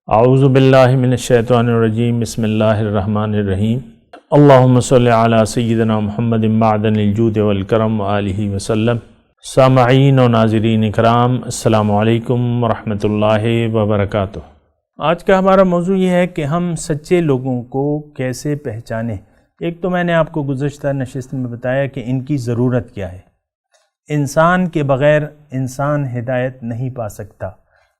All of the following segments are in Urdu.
اعوذ باللہ من الشیطان الرجیم بسم اللہ الرحمن الرحیم اللہم صلی علی سیدنا محمد معدن الجود والکرم وآلہ وسلم۔ سامعین و ناظرین اکرام، السلام علیکم ورحمۃ اللہ وبرکاتہ۔ آج کا ہمارا موضوع یہ ہے کہ ہم سچے لوگوں کو کیسے پہچانیں۔ ایک تو میں نے آپ کو گزشتہ نشست میں بتایا کہ ان کی ضرورت کیا ہے۔ انسان کے بغیر انسان ہدایت نہیں پا سکتا،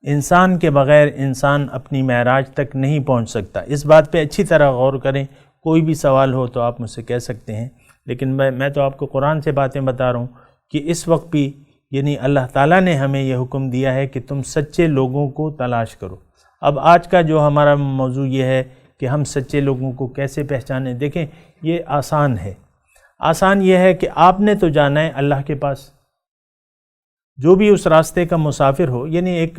انسان کے بغیر انسان اپنی معراج تک نہیں پہنچ سکتا۔ اس بات پہ اچھی طرح غور کریں، کوئی بھی سوال ہو تو آپ مجھ سے کہہ سکتے ہیں، لیکن میں تو آپ کو قرآن سے باتیں بتا رہا ہوں کہ اس وقت بھی اللہ تعالیٰ نے ہمیں یہ حکم دیا ہے کہ تم سچے لوگوں کو تلاش کرو۔ اب آج کا جو ہمارا موضوع یہ ہے کہ ہم سچے لوگوں کو کیسے پہچانیں۔ دیکھیں، یہ آسان ہے۔ آسان یہ ہے کہ آپ نے تو جانا ہے اللہ کے پاس۔ جو بھی اس راستے کا مسافر ہو، ایک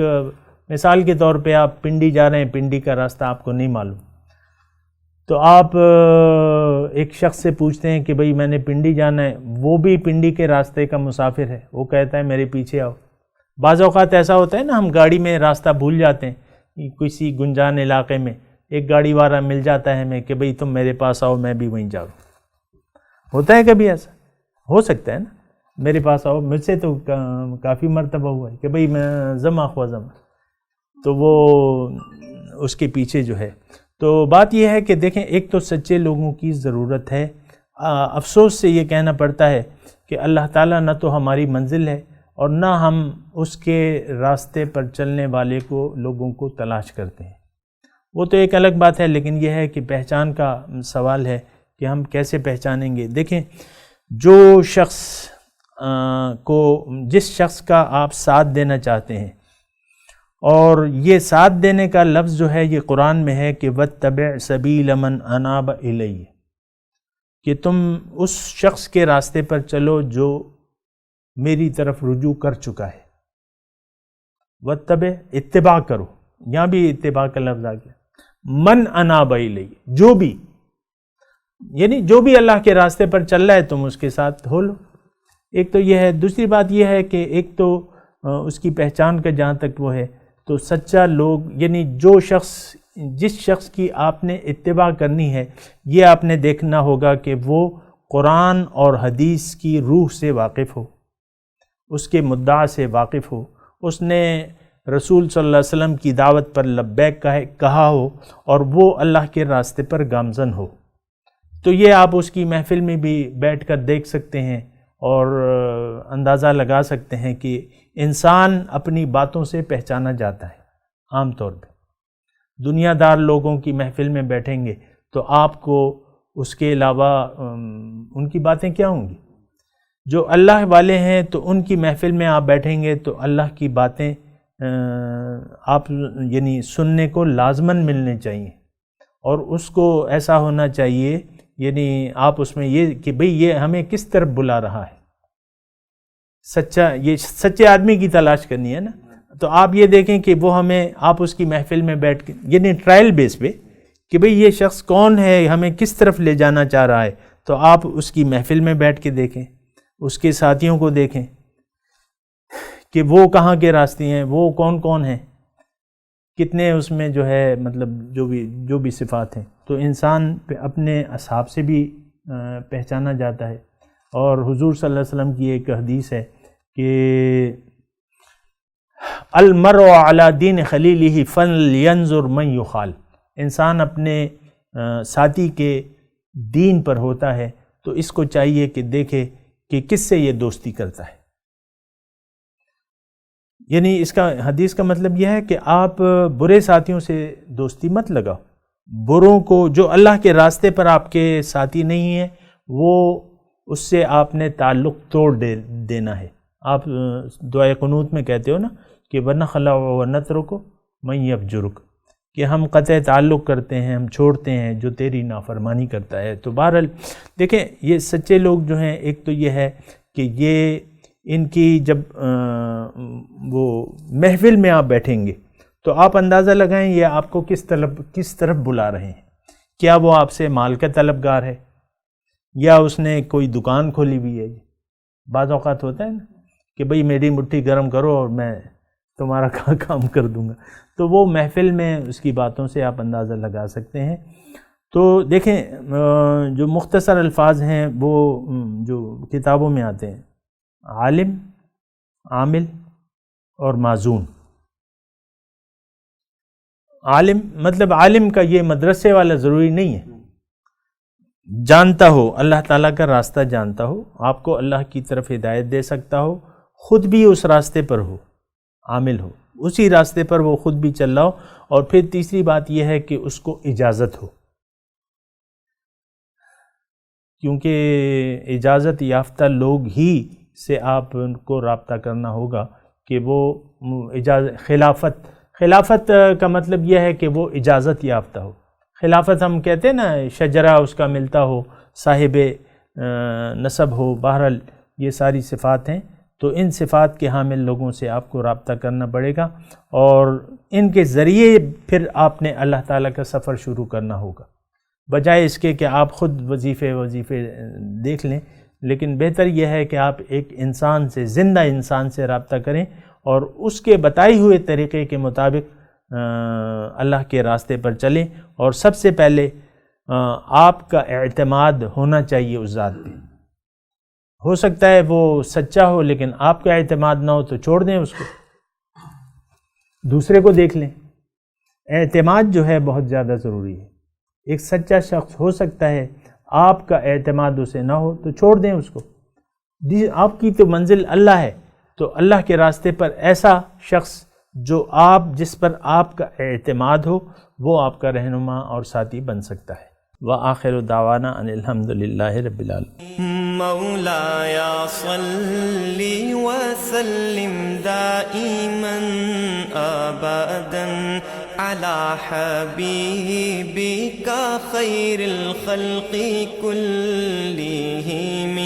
مثال کے طور پہ آپ پنڈی جا رہے ہیں، پنڈی کا راستہ آپ کو نہیں معلوم، تو آپ ایک شخص سے پوچھتے ہیں کہ بھئی میں نے پنڈی جانا ہے، وہ بھی پنڈی کے راستے کا مسافر ہے، وہ کہتا ہے میرے پیچھے آؤ۔ بعض اوقات ایسا ہوتا ہے نا، ہم گاڑی میں راستہ بھول جاتے ہیں، کسی گنجان علاقے میں ایک گاڑی والا مل جاتا ہے ہمیں کہ بھئی تم میرے پاس آؤ، میں بھی وہیں جاؤں۔ ہوتا ہے کبھی ایسا؟ ہو سکتا ہے نا، میرے پاس آؤ۔ مجھ سے تو کافی مرتبہ ہوا ہے کہ بھئی میں زما خوازم، تو وہ اس کے پیچھے جو ہے۔ تو بات یہ ہے کہ دیکھیں، ایک تو سچے لوگوں کی ضرورت ہے۔ افسوس سے یہ کہنا پڑتا ہے کہ اللہ تعالیٰ نہ تو ہماری منزل ہے اور نہ ہم اس کے راستے پر چلنے والے لوگوں کو تلاش کرتے ہیں۔ وہ تو ایک الگ بات ہے، لیکن یہ ہے کہ پہچان کا سوال ہے کہ ہم کیسے پہچانیں گے۔ دیکھیں، جو شخص جس شخص کا آپ ساتھ دینا چاہتے ہیں، اور یہ ساتھ دینے کا لفظ جو ہے یہ قرآن میں ہے کہ وَاتَّبِعْ سَبِيلَ مَنْ أَنَابَ إِلَيَّ، کہ تم اس شخص کے راستے پر چلو جو میری طرف رجوع کر چکا ہے۔ وَاتَّبِعْ، اتباع کرو، یہاں بھی اتباع کا لفظ آ گیا۔ من اناب الیہ، جو بھی اللہ کے راستے پر چل رہا ہے تم اس کے ساتھ ہو لو۔ ایک تو یہ ہے۔ دوسری بات یہ ہے کہ ایک تو اس کی پہچان کا جہاں تک وہ ہے، تو سچا لوگ جس شخص کی آپ نے اتباع کرنی ہے، یہ آپ نے دیکھنا ہوگا کہ وہ قرآن اور حدیث کی روح سے واقف ہو، اس کے مدعا سے واقف ہو، اس نے رسول صلی اللہ علیہ وسلم کی دعوت پر لبیک کہا ہو، اور وہ اللہ کے راستے پر گامزن ہو۔ تو یہ آپ اس کی محفل میں بھی بیٹھ کر دیکھ سکتے ہیں اور اندازہ لگا سکتے ہیں کہ انسان اپنی باتوں سے پہچانا جاتا ہے۔ عام طور پہ دنیا دار لوگوں کی محفل میں بیٹھیں گے تو آپ کو اس کے علاوہ ان کی باتیں کیا ہوں گی؟ جو اللہ والے ہیں تو ان کی محفل میں آپ بیٹھیں گے تو اللہ کی باتیں آپ سننے کو لازماً ملنے چاہیے، اور اس کو ایسا ہونا چاہیے آپ اس میں یہ کہ بھئی یہ ہمیں کس طرف بلا رہا ہے۔ یہ سچے آدمی کی تلاش کرنی ہے نا، تو آپ یہ دیکھیں کہ وہ آپ اس کی محفل میں بیٹھ کے ٹرائل بیس پہ کہ بھئی یہ شخص کون ہے، ہمیں کس طرف لے جانا چاہ رہا ہے، تو آپ اس کی محفل میں بیٹھ کے دیکھیں، اس کے ساتھیوں کو دیکھیں کہ وہ کہاں کے راستے ہیں، وہ کون کون ہیں، کتنے اس میں جو بھی صفات ہیں۔ تو انسان اپنے اصحاب سے بھی پہچانا جاتا ہے، اور حضور صلی اللہ علیہ وسلم کی ایک حدیث ہے کہ المرء علی دین خلیلہ فلینظر من یخال، انسان اپنے ساتھی کے دین پر ہوتا ہے تو اس کو چاہیے کہ دیکھے کہ کس سے یہ دوستی کرتا ہے۔ اس کا حدیث کا مطلب یہ ہے کہ آپ برے ساتھیوں سے دوستی مت لگاؤ، بروں کو، جو اللہ کے راستے پر آپ کے ساتھی نہیں ہیں، اس سے آپ نے تعلق توڑ دینا ہے۔ آپ دعائے قنوت میں کہتے ہو نا کہ وَنَخْلَعُ وَنَتْرُكُ مَن يَفْجُرُكَ، کہ ہم قطع تعلق کرتے ہیں، ہم چھوڑتے ہیں جو تیری نافرمانی کرتا ہے۔ تو بہرحال دیکھیں، یہ سچے لوگ جو ہیں، ایک تو یہ ہے کہ ان کی جب وہ محفل میں آپ بیٹھیں گے تو آپ اندازہ لگائیں یہ آپ کو کس طرف بلا رہے ہیں۔ کیا وہ آپ سے مال کا طلبگار ہے، یا اس نے کوئی دکان کھولی ہوئی ہے؟ بعض اوقات ہوتا ہے نا کہ بھئی میری مٹھی گرم کرو اور میں تمہارا کام کر دوں گا. تو وہ محفل میں اس کی باتوں سے آپ اندازہ لگا سکتے ہیں. تو دیکھیں جو مختصر الفاظ ہیں وہ جو کتابوں میں آتے ہیں، عالم، عامل اور معزون. عالم مطلب عالم کا یہ مدرسے والا ضروری نہیں ہے، جانتا ہو، اللہ تعالیٰ کا راستہ جانتا ہو، آپ کو اللہ کی طرف ہدایت دے سکتا ہو، خود بھی اس راستے پر ہو، عامل ہو، اسی راستے پر وہ خود بھی چل رہا ہو. اور پھر تیسری بات یہ ہے کہ اس کو اجازت ہو، کیونکہ اجازت یافتہ لوگ ہی سے آپ کو رابطہ کرنا ہوگا کہ وہ خلافت کا مطلب یہ ہے کہ وہ اجازت یافتہ ہو. خلافت ہم کہتے ہیں نا، شجرہ اس کا ملتا ہو، صاحب نسب ہو، بہرحال یہ ساری صفات ہیں. تو ان صفات کے حامل لوگوں سے آپ کو رابطہ کرنا پڑے گا، اور ان کے ذریعے پھر آپ نے اللہ تعالیٰ کا سفر شروع کرنا ہوگا، بجائے اس کے کہ آپ خود وظیفے دیکھ لیں. لیکن بہتر یہ ہے کہ آپ ایک انسان سے، زندہ انسان سے رابطہ کریں اور اس کے بتائی ہوئے طریقے کے مطابق اللہ کے راستے پر چلیں. اور سب سے پہلے آپ کا اعتماد ہونا چاہیے اس ذات پہ. ہو سکتا ہے وہ سچا ہو لیکن آپ کا اعتماد نہ ہو تو چھوڑ دیں اس کو، دوسرے کو دیکھ لیں. اعتماد جو ہے بہت زیادہ ضروری ہے. ایک سچا شخص ہو سکتا ہے، آپ کا اعتماد اسے نہ ہو تو چھوڑ دیں اس کو. آپ کی تو منزل اللہ ہے، تو اللہ کے راستے پر ایسا شخص جس پر آپ کا اعتماد ہو وہ آپ کا رہنما اور ساتھی بن سکتا ہے. وآخر دعوانا ان الحمدللہ رب العالمین. مولایا صلی وسلم دائما ابدا على حبیبک خیر الخلق كلهم